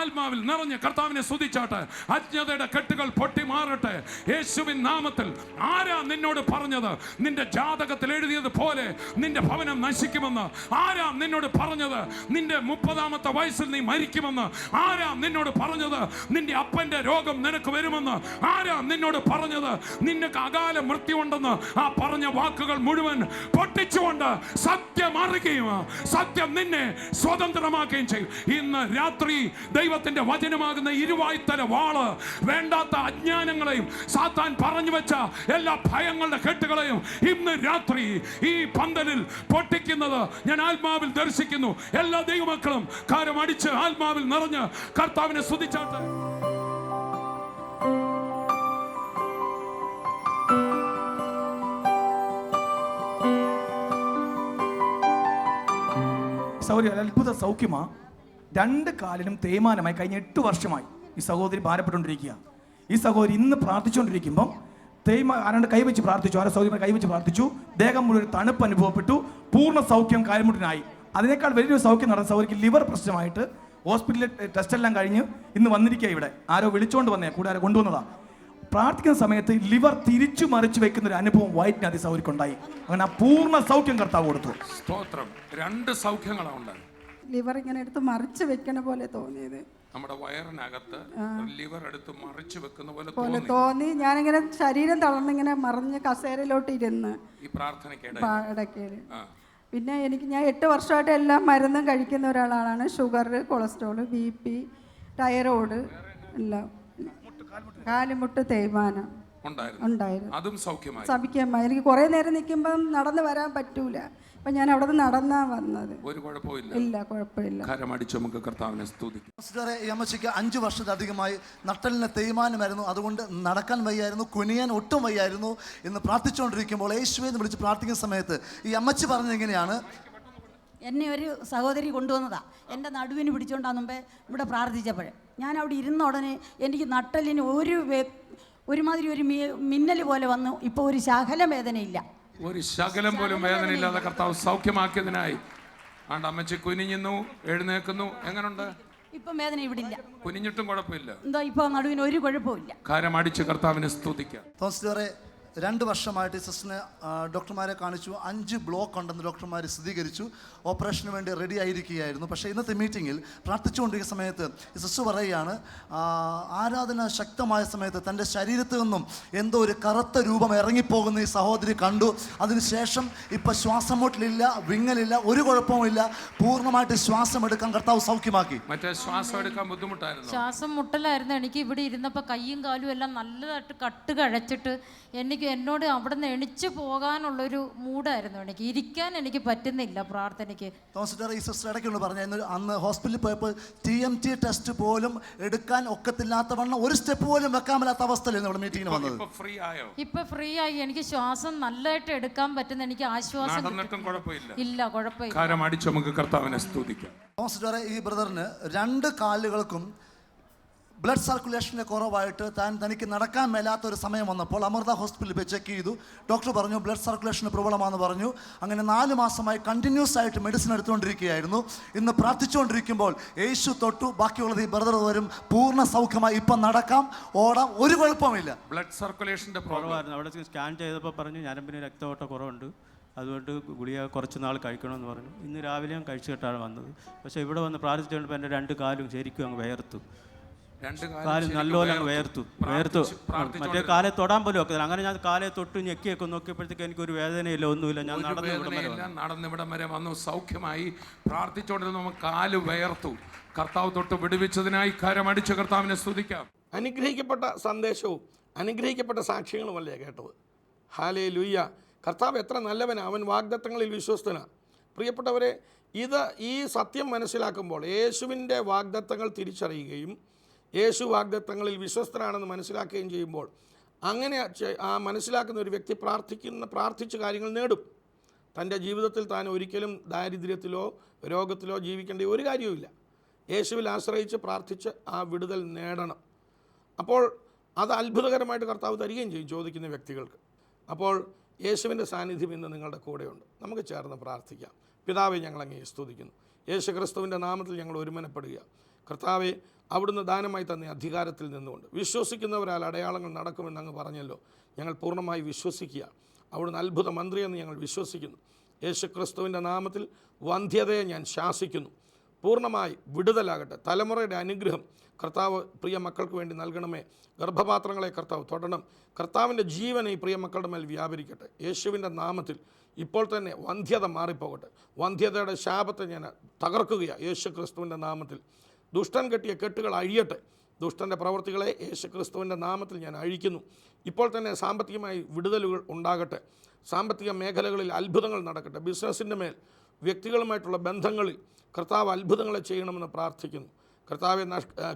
ആത്മാവിൽ നിറഞ്ഞ് കർത്താവിനെ സ്തുതിച്ചാട്ടെ. അജ്ഞതയുടെ കെട്ടുകൾ പൊട്ടി മാറട്ടെ യേശുവിൻ നാമത്തിൽ. ആരാ നിന്നോട് പറഞ്ഞത് നിന്റെ ജാതകത്തിൽ എഴുതിയത് പോലെ നിന്റെ ഭവനം നശിക്കുമെന്ന്? ആരാ നിന്നോട് പറഞ്ഞത് നിന്റെ 30ാമത്തെ വയസ്സിൽ നീ മരിക്കുമെന്ന്? ആരാ നിന്നോട് പറഞ്ഞത് നിന്റെ അപ്പന്റെ രോഗം നിനക്ക് വരുമെന്ന്? ആരാ നിന്നോട് പറഞ്ഞത് നിനക്ക് അകാല മൃത്യുണ്ടെന്ന്? ആ പറഞ്ഞ വാക്കുകൾ മുഴുവൻ പൊട്ടിച്ചുകൊണ്ട് സത്യം അറിയുകയും സത്യം നിന്നെ സ്വതന്ത്രമാക്കുകയും ചെയ്യും. ഇന്ന് രാത്രി ദൈവത്തിന്റെ വചനമാകുന്ന ഇരുവായ്ത്തല വാള് വേണ്ടാത്ത അജ്ഞാനങ്ങളെയും സാത്താൻ പറഞ്ഞു വെച്ച എല്ലാ ഭയങ്ങളുടെ കെട്ടുകളെയും ഇന്ന് രാത്രി ഈ പന്തലിൽ പൊട്ടിക്കുന്നത് ഞാൻ ആത്മാവിൽ ദർശിക്കുന്നു. എല്ലാ ദൈവമക്കളും കരമടിച്ച് ആത്മാവിൽ നിറഞ്ഞ് കർത്താവിനെ സ്തുതിച്ചാട്ടെ. സൗകര്യ അത്ഭുത സൗഖ്യമാ. 2 കാലിലും തേയ്മാനമായി കഴിഞ്ഞ 8 വർഷമായി ഈ സഹോദരി ഭാരപ്പെട്ടുകൊണ്ടിരിക്കുക. ഈ സഹോദരി ഇന്ന് പ്രാർത്ഥിച്ചുകൊണ്ടിരിക്കുമ്പം ആരാണ്ട് കൈവച്ച് പ്രാർത്ഥിച്ചു, ആരോ സഹോദരി കൈവച്ച് പ്രാർത്ഥിച്ചു, ദേഹം മുഴുവൻ തണുപ്പ് അനുഭവപ്പെട്ടു, പൂർണ്ണ സൗഖ്യം കാൽമുട്ടിനായി. അതിനേക്കാൾ വലിയൊരു സൗഖ്യം നടന്ന സഹോദരിക്ക് ലിവർ പ്രശ്നമായിട്ട് ഹോസ്പിറ്റലിൽ ടെസ്റ്റ് എല്ലാം കഴിഞ്ഞ് ഇന്ന് വന്നിരിക്കുക. ഇവിടെ ആരോ വിളിച്ചുകൊണ്ട് വന്നേ, കൂടെ ആരോ കൊണ്ടുവന്നതാ. പ്രാർത്ഥിക്കുന്ന സമയത്ത് ലിവർ തിരിച്ചു മറിച്ച് വെക്കുന്ന ഒരു അനുഭവം വൈറ്റിനകത്ത് സൗകര്യക്കുണ്ടായി. അങ്ങനെ ആ പൂർണ്ണ സൗഖ്യം കർത്താവ് കൊടുത്തു. സ്തോത്രം. 2 സൗഖ്യങ്ങളാണ്. ലിവർ ഇങ്ങനെ എടുത്ത് മറിച്ച് വെക്കണ പോലെ തോന്നിയത്. നമ്മുടെ വയറിനകത്ത് ലിവർ എടുത്ത് മറിച്ച് വെക്കുന്ന പോലെ തോന്നി. ഞാനിങ്ങനെ ശരീരം തളർന്നിങ്ങനെ മറിഞ്ഞ് കസേരയിലോട്ട് ഇരുന്ന് ഈ പ്രാർത്ഥനയ്ക്കിടെ. പിന്നെ ഞാൻ 8 വർഷമായിട്ട് എല്ലാ മരുന്നും കഴിക്കുന്ന ഒരാളാണ്. ഷുഗർ, കൊളസ്ട്രോൾ, BP, തൈറോയ്ഡ് എല്ലാം. കാലുമുട്ട് തേയ്മാനം ഉണ്ടായിരുന്നു. അതും സൗഖ്യമായി. എനിക്ക് കുറേ നേരം നിൽക്കുമ്പം നടന്നു വരാൻ പറ്റൂല. അപ്പൊ ഞാൻ അവിടെ നിന്ന് നടന്നാ വന്നത്. ഒരു കുഴപ്പമില്ല. ഇല്ല, കുഴപ്പമില്ല. കരമടിച്ച് നമുക്ക് കർത്താവിനെ സ്തുതിക്കാം. ഈ അമ്മച്ചിക്ക് 5 വർഷത്തിലധികമായി നട്ടലിന് തേയ്മാനമായിരുന്നു. അതുകൊണ്ട് നടക്കാൻ വയ്യായിരുന്നു, കുനിയാൻ ഒട്ടും വയ്യായിരുന്നു. എന്ന് പ്രാർത്ഥിച്ചുകൊണ്ടിരിക്കുമ്പോൾ യേശുവെ എന്ന് വിളിച്ച് പ്രാർത്ഥിക്കുന്ന സമയത്ത് ഈ അമ്മച്ചി പറഞ്ഞത് എങ്ങനെയാണ്? എന്നെ ഒരു സഹോദരി കൊണ്ടുവന്നതാണ്. എൻ്റെ നടുവിന് പിടിച്ചുകൊണ്ടാണ് മുമ്പേ ഇവിടെ പ്രാർത്ഥിച്ചപ്പോൾ ഞാൻ അവിടെ ഇരുന്ന ഉടനെ എനിക്ക് നട്ടലിന് ഒരുമാതിരി ഒരു മിന്നൽ പോലെ വന്നു. ഇപ്പോൾ ഒരു ശകലം വേദനയില്ല, ഒരു ശകലം പോലും വേദനയില്ലാതെ കർത്താവ് സൗഖ്യമാക്കിയതിനായി ആണ്ട് അമ്മച്ചി കുനിഞ്ഞു എഴുന്നേക്കുന്നു. എങ്ങനുണ്ട്? ഇപ്പം വേദന ഇവിടെ ഇല്ല, കുനിഞ്ഞിട്ടും കുഴപ്പമില്ല. എന്തോ ഇപ്പോൾ നടുവിന് ഒരു കുഴപ്പമില്ല. കാരം അടിച്ച് കർത്താവിനെ സ്തുതിക്കാം. തോമസ് 2 വർഷമായിട്ട് സിസ്റ്ററിനെ ഡോക്ടർമാരെ കാണിച്ചു. 5 ബ്ലോക്ക് ഉണ്ടെന്ന് ഡോക്ടർമാർ സ്ഥിരീകരിച്ചു. ഓപ്പറേഷന് വേണ്ടി റെഡി ആയിരിക്കുകയായിരുന്നു. പക്ഷേ ഇന്നത്തെ മീറ്റിങ്ങിൽ പ്രാർത്ഥിച്ചുകൊണ്ടിരിക്കുന്ന സമയത്ത് സിസ്റ്റർ പറയുകയാണ്, ആരാധന ശക്തമായ സമയത്ത് തൻ്റെ ശരീരത്തിൽ നിന്നും എന്തോ ഒരു കറുത്ത രൂപം ഇറങ്ങിപ്പോകുന്ന ഈ സഹോദരി കണ്ടു. അതിനുശേഷം ഇപ്പം ശ്വാസം മുട്ടലില്ല, വിങ്ങലില്ല, ഒരു കുഴപ്പവുമില്ല. പൂർണ്ണമായിട്ട് ശ്വാസം എടുക്കാൻ കർത്താവ് സൗഖ്യമാക്കി. മറ്റേ ശ്വാസം എടുക്കാൻ ബുദ്ധിമുട്ടായിരുന്നു, ശ്വാസം മുട്ടലായിരുന്നു. എനിക്ക് ഇവിടെ ഇരുന്നപ്പോൾ കയ്യും കാലും എല്ലാം നല്ലതായിട്ട് കട്ട് കഴിച്ചിട്ട് എന്നോട് അവിടെ നിന്ന് എണിച്ചു പോകാനുള്ളൊരു മൂഡായിരുന്നു. ഇരിക്കാൻ എനിക്ക് പറ്റുന്നില്ല പ്രാർത്ഥനയ്ക്ക്. തോമസ് ഈ സിസ്റ്റർ ഇടയ്ക്കുള്ള പറഞ്ഞു, അന്ന് ഹോസ്പിറ്റലിൽ പോയപ്പോൾ TMT ടെസ്റ്റ് പോലും എടുക്കാൻ ഒക്കത്തില്ലാത്തവണ്ണം ഒരു സ്റ്റെപ്പ് പോലും വെക്കാൻ പറ്റാത്ത അവസ്ഥയിലായിരുന്നു ഇവിടെ മീറ്റിങ്ങിന് വന്നത്. ഇപ്പൊ ഫ്രീ ആയി, എനിക്ക് ശ്വാസം നല്ലതായിട്ട് എടുക്കാൻ പറ്റുന്ന, എനിക്ക് ആശ്വാസം ഇല്ല, കുഴപ്പമില്ല. കാരം അടിച്ച് നമുക്ക് കർത്താവിനെ സ്തുതിക്കാം. തോമസ് ഈ ബ്രദറിന് 2 കാലുകൾക്കും ബ്ലഡ് സർക്കുലേഷൻ്റെ കുറവായിട്ട് തനിക്ക് നടക്കാൻ മേലാത്തൊരു സമയം വന്നപ്പോൾ അമൃത ഹോസ്പിറ്റലിൽ പോയി ചെക്ക് ചെയ്തു. ഡോക്ടർ പറഞ്ഞു ബ്ലഡ് സർക്കുലേഷന് പ്രോബ്ലമാണെന്ന് പറഞ്ഞു. അങ്ങനെ 4 മാസമായി കണ്ടിന്യൂസ് ആയിട്ട് മെഡിസിൻ എടുത്തുകൊണ്ടിരിക്കുകയായിരുന്നു. ഇന്ന് പ്രാർത്ഥിച്ചുകൊണ്ടിരിക്കുമ്പോൾ യേശു തൊട്ടു, ബാക്കിയുള്ളത് ഈ ബ്രദർ വരും പൂർണ്ണ സൗഖ്യമായി. ഇപ്പം നടക്കാം, ഓടാം, ഒരു കുഴപ്പമില്ല. ബ്ലഡ് സർക്കുലേഷൻ്റെ കുറവായിരുന്നു. അവിടെ സ്കാൻ ചെയ്തപ്പോൾ പറഞ്ഞു ഞരമ്പിന് രക്തയോട്ടം കുറവുണ്ട്, അതുകൊണ്ട് ഗുളിക കുറച്ച് നാൾ കഴിക്കണമെന്ന് പറഞ്ഞു. ഇന്ന് രാവിലെ ഞാൻ കഴിച്ചിട്ടാണ് വന്നത്. പക്ഷേ ഇവിടെ വന്ന് പ്രാർത്ഥിച്ചുകൊണ്ടപ്പോൾ എൻ്റെ 2 കാലും ശരിക്കും അങ്ങ് വേർത്തു. കാല് നല്ലപോലെ അങ്ങ് വേർത്തു. മറ്റേ കാലെ തൊടാൻ പോലും ഒക്കെ. അങ്ങനെ ഞാൻ കാലെ തൊട്ട് ഞെക്കിയൊക്കെ നോക്കിയപ്പോഴത്തേക്ക് എനിക്കൊരു വേദനയില്ല, ഒന്നുമില്ല. ഞാൻ നടന്നിവിടം വരെ വന്നു, സൗഖ്യമായി. പ്രാർത്ഥിച്ചുകൊണ്ടിരുന്ന കാല് വേർത്തു. കർത്താവ് തൊട്ട് വിടുവിച്ചതിനായി കരമടിച്ച് കർത്താവിനെ സ്തുതിക്കാം. അനുഗ്രഹിക്കപ്പെട്ട സന്ദേശവും അനുഗ്രഹിക്കപ്പെട്ട സാക്ഷ്യങ്ങളുമല്ലേ കേട്ടത്? ഹല്ലേലൂയ. കർത്താവ് എത്ര നല്ലവനാണ്, അവൻ വാഗ്ദത്തങ്ങളിൽ വിശ്വസ്തനാണ്. പ്രിയപ്പെട്ടവരെ, ഈ സത്യം മനസ്സിലാക്കുമ്പോൾ, യേശുവിൻ്റെ വാഗ്ദത്തങ്ങൾ തിരിച്ചറിയുകയും യേശു വാഗ്ദത്തങ്ങളിൽ വിശ്വസ്തനാണെന്ന് മനസ്സിലാക്കുകയും ചെയ്യുമ്പോൾ, അങ്ങനെ മനസ്സിലാക്കുന്ന ഒരു വ്യക്തി പ്രാർത്ഥിച്ച കാര്യങ്ങൾ നേടും. തൻ്റെ ജീവിതത്തിൽ താൻ ഒരിക്കലും ദാരിദ്ര്യത്തിലോ രോഗത്തിലോ ജീവിക്കേണ്ട ഒരു കാര്യവുമില്ല. യേശുവിൽ ആശ്രയിച്ച് പ്രാർത്ഥിച്ച് ആ വിടുതൽ നേടണം. അപ്പോൾ അത് അത്ഭുതകരമായിട്ട് കർത്താവ് തരികയും ചെയ്യും ചോദിക്കുന്ന വ്യക്തികൾക്ക്. അപ്പോൾ യേശുവിൻ്റെ സാന്നിധ്യം ഇന്ന് നിങ്ങളുടെ കൂടെയുണ്ട്. നമുക്ക് ചേർന്ന് പ്രാർത്ഥിക്കാം. പിതാവേ, ഞങ്ങളങ്ങേ സ്തുതിക്കുന്നു. യേശു ക്രിസ്തുവിൻ്റെ നാമത്തിൽ ഞങ്ങൾ ഒരുമനപ്പെടുക. കർത്താവെ, അവിടുന്ന് ദാനമായി തന്നെ അധികാരത്തിൽ നിന്നുകൊണ്ട് വിശ്വസിക്കുന്നവരാൽ അടയാളങ്ങൾ നടക്കുമെന്ന് അങ്ങ് പറഞ്ഞല്ലോ. ഞങ്ങൾ പൂർണ്ണമായി വിശ്വസിക്കുക. അവിടുന്ന് അത്ഭുത മന്ത്രിയെന്ന് ഞങ്ങൾ വിശ്വസിക്കുന്നു. യേശു ക്രിസ്തുവിൻ്റെ നാമത്തിൽ വന്ധ്യതയെ ഞാൻ ശാസിക്കുന്നു. പൂർണ്ണമായി വിടുതലാകട്ടെ. തലമുറയുടെ അനുഗ്രഹം കർത്താവ് പ്രിയ മക്കൾക്ക് വേണ്ടി നൽകണമേ. ഗർഭപാത്രങ്ങളെ കർത്താവ് തൊടണം. കർത്താവിൻ്റെ ജീവൻ ഈ പ്രിയ മക്കളുടെ മേൽ വ്യാപരിക്കട്ടെ. യേശുവിൻ്റെ നാമത്തിൽ ഇപ്പോൾ തന്നെ വന്ധ്യത മാറിപ്പോകട്ടെ. വന്ധ്യതയുടെ ശാപത്തെ ഞാൻ തകർക്കുകയാണ് യേശു ക്രിസ്തുവിൻ്റെ നാമത്തിൽ. ദുഷ്ടൻ കെട്ടിയ കെട്ടുകൾ അഴിയട്ടെ. ദുഷ്ടൻ്റെ പ്രവൃത്തികളെ യേശു ക്രിസ്തുവിൻ്റെ നാമത്തിൽ ഞാൻ അഴിക്കുന്നു. ഇപ്പോൾ തന്നെ സാമ്പത്തികമായി വിടുതലുകൾ ഉണ്ടാകട്ടെ. സാമ്പത്തിക മേഖലകളിൽ അത്ഭുതങ്ങൾ നടക്കട്ടെ. ബിസിനസ്സിൻ്റെ മേൽ, വ്യക്തികളുമായിട്ടുള്ള ബന്ധങ്ങളിൽ കർത്താവ് അത്ഭുതങ്ങളെ ചെയ്യണമെന്ന് പ്രാർത്ഥിക്കുന്നു. കർത്താവെ,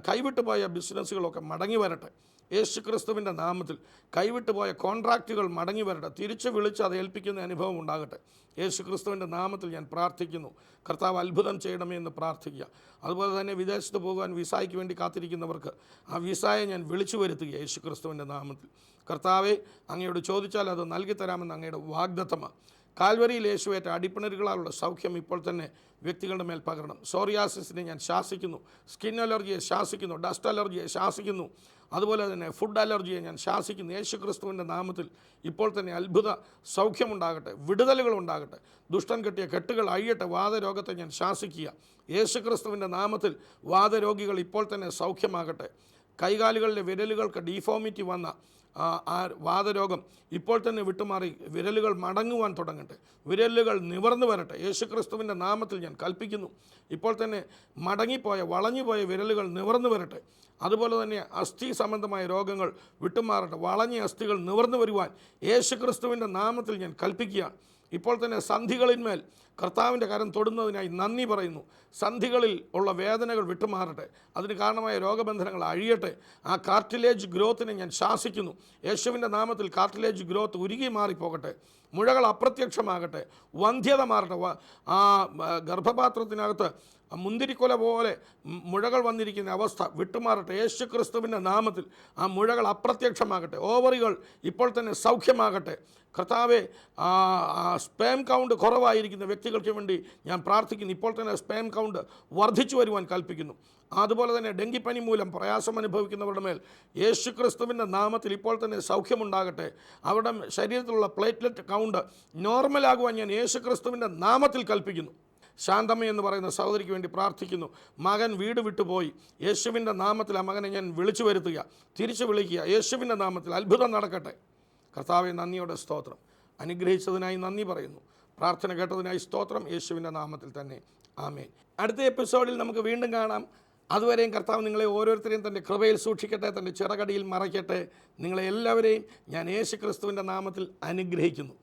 കൈവിട്ടുപോയ ബിസിനസ്സുകളൊക്കെ മടങ്ങി വരട്ടെ. യേശു ക്രിസ്തുവിൻ്റെ നാമത്തിൽ കൈവിട്ടുപോയ കോൺട്രാക്റ്റുകൾ മടങ്ങി വരട്ടെ. തിരിച്ച് വിളിച്ച് അത് ഏൽപ്പിക്കുന്ന അനുഭവം ഉണ്ടാകട്ടെ. യേശു ക്രിസ്തുവിൻ്റെ നാമത്തിൽ ഞാൻ പ്രാർത്ഥിക്കുന്നു. കർത്താവ് അത്ഭുതം ചെയ്യണമേ എന്ന് പ്രാർത്ഥിക്കുക. അതുപോലെ തന്നെ വിദേശത്ത് പോകാൻ വിസായ്ക്ക് വേണ്ടി കാത്തിരിക്കുന്നവർക്ക് ആ വിസായെ ഞാൻ വിളിച്ചു വരുത്തുക യേശു ക്രിസ്തുവിൻ്റെ നാമത്തിൽ. കർത്താവെ, അങ്ങയോട് ചോദിച്ചാൽ അത് നൽകിത്തരാമെന്ന് അങ്ങയുടെ വാഗ്ദത്തമാണ്. കാൽവരിയിൽ യേശുവേറ്റ അടിപ്പിണരുകളാലുള്ള സൗഖ്യം ഇപ്പോൾ തന്നെ വ്യക്തികളുടെ മേൽ പകരണം. സോറിയാസിസിനെ ഞാൻ ശാസിക്കുന്നു. സ്കിൻ അലർജിയെ ശാസിക്കുന്നു. ഡസ്റ്റ് അലർജിയെ ശാസിക്കുന്നു. അതുപോലെ തന്നെ ഫുഡ് അലർജിയെ ഞാൻ ശാസിക്കുന്നു. യേശു ക്രിസ്തുവിൻ്റെ നാമത്തിൽ ഇപ്പോൾ തന്നെ അത്ഭുത സൗഖ്യമുണ്ടാകട്ടെ, വിടുതലുകൾ ഉണ്ടാകട്ടെ. ദുഷ്ടൻ കെട്ടിയ കെട്ടുകൾ അഴിയട്ടെ. വാതരോഗത്തെ ഞാൻ ശാസിക്കുക യേശു ക്രിസ്തുവിൻ്റെ നാമത്തിൽ. വാതരോഗികൾ ഇപ്പോൾ തന്നെ സൗഖ്യമാകട്ടെ. കൈകാലുകളിലെ വിരലുകൾക്ക് ഡീഫോമിറ്റി വന്ന ആ വാതരോഗം ഇപ്പോൾ തന്നെ വിട്ടുമാറി വിരലുകൾ മടങ്ങുവാൻ തുടങ്ങട്ടെ. വിരലുകൾ നിവർന്നു വരട്ടെ. യേശു ക്രിസ്തുവിൻ്റെ നാമത്തിൽ ഞാൻ കൽപ്പിക്കുന്നു. ഇപ്പോൾ തന്നെ മടങ്ങിപ്പോയ, വളഞ്ഞുപോയ വിരലുകൾ നിവർന്നു വരട്ടെ. അതുപോലെ തന്നെ അസ്ഥി സംബന്ധമായ രോഗങ്ങൾ വിട്ടുമാറട്ടെ. വളഞ്ഞ അസ്ഥികൾ നിവർന്നു വരുവാൻ യേശു ക്രിസ്തുവിൻ്റെ നാമത്തിൽ ഞാൻ കൽപ്പിക്കുകയാണ്. ഇപ്പോൾ തന്നെ സന്ധികളിന്മേൽ കർത്താവിൻ്റെ കരം തൊടുന്നതിനായി നന്ദി പറയുന്നു. സന്ധികളിൽ ഉള്ള വേദനകൾ വിട്ടുമാറട്ടെ. അതിന് കാരണമായ രോഗബന്ധനങ്ങൾ അഴിയട്ടെ. ആ കാർട്ടിലേജ് ഗ്രോത്തിനെ ഞാൻ ശാസിക്കുന്നു. യേശുവിൻ്റെ നാമത്തിൽ കാർട്ടിലേജ് ഗ്രോത്ത് ഉരുകി മാറിപ്പോകട്ടെ. മുഴകൾ അപ്രത്യക്ഷമാകട്ടെ. വന്ധ്യത മാറട്ടെ. ആ ഗർഭപാത്രത്തിനകത്ത് മുന്തിരിക്കൊല പോലെ മുഴകൾ വന്നിരിക്കുന്ന അവസ്ഥ വിട്ടുമാറട്ടെ. യേശു ക്രിസ്തുവിൻ്റെ നാമത്തിൽ ആ മുഴകൾ അപ്രത്യക്ഷമാകട്ടെ. ഓവറികൾ ഇപ്പോൾ തന്നെ സൗഖ്യമാകട്ടെ. കർത്താവെ, സ്പേം കൗണ്ട് കുറവായിരിക്കുന്ന വ്യക്തികൾക്ക് വേണ്ടി ഞാൻ പ്രാർത്ഥിക്കുന്നു. ഇപ്പോൾ തന്നെ സ്പേം കൗണ്ട് വർദ്ധിച്ചു വരുവാൻ കൽപ്പിക്കുന്നു. അതുപോലെ തന്നെ ഡെങ്കിപ്പനി മൂലം പ്രയാസം അനുഭവിക്കുന്നവരുടെ മേൽ യേശു ക്രിസ്തുവിൻ്റെ നാമത്തിൽ ഇപ്പോൾ തന്നെ സൗഖ്യമുണ്ടാകട്ടെ. അവരുടെ ശരീരത്തിലുള്ള പ്ലേറ്റ്ലെറ്റ് കൗണ്ട് നോർമലാകുവാൻ ഞാൻ യേശു ക്രിസ്തുവിൻ്റെ നാമത്തിൽ കൽപ്പിക്കുന്നു. ശാന്തമ്മ എന്ന് പറയുന്ന സഹോദരിക്ക് വേണ്ടി പ്രാർത്ഥിക്കുന്നു. മകൻ വീട് വിട്ടുപോയി. യേശുവിൻ്റെ നാമത്തിൽ ആ മകനെ ഞാൻ വിളിച്ചു വരുത്തുക, തിരിച്ചു വിളിക്കുക. യേശുവിൻ്റെ നാമത്തിൽ അത്ഭുതം നടക്കട്ടെ. കർത്താവെ, നന്ദിയോടെ സ്തോത്രം. അനുഗ്രഹിച്ചതിനായി നന്ദി പറയുന്നു. പ്രാർത്ഥന കേട്ടതിനായി സ്തോത്രം. യേശുവിൻ്റെ നാമത്തിൽ തന്നെ ആമേൻ. അടുത്ത എപ്പിസോഡിൽ നമുക്ക് വീണ്ടും കാണാം. അതുവരെയും കർത്താവ് നിങ്ങളെ ഓരോരുത്തരെയും തൻ്റെ കൃപയിൽ സൂക്ഷിക്കട്ടെ, തൻ്റെ ചിറകടിയിൽ മറയ്ക്കട്ടെ. നിങ്ങളെ എല്ലാവരെയും ഞാൻ യേശു ക്രിസ്തുവിൻ്റെ നാമത്തിൽ അനുഗ്രഹിക്കുന്നു.